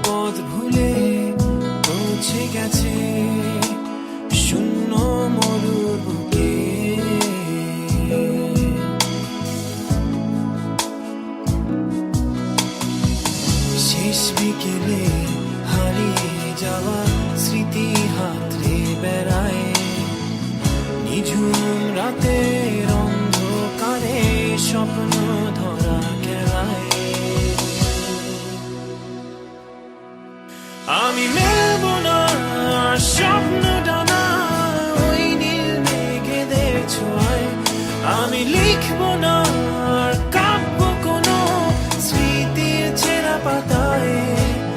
পথ ভুলে পৌঁছে গেছে শূন্য মরুর বুকে। শেষ বিকেলে হারিয়ে যাওয়া স্মৃতি হাতড়ে বেড়ায়, নিঝুম রাতের অন্ধকারে স্বপ্ন ধরা খেলায়। আমি মেলব না স্বপ্ন ডানা ওই নীল মেঘেদের ছোঁয়ায়, আমি লিখব না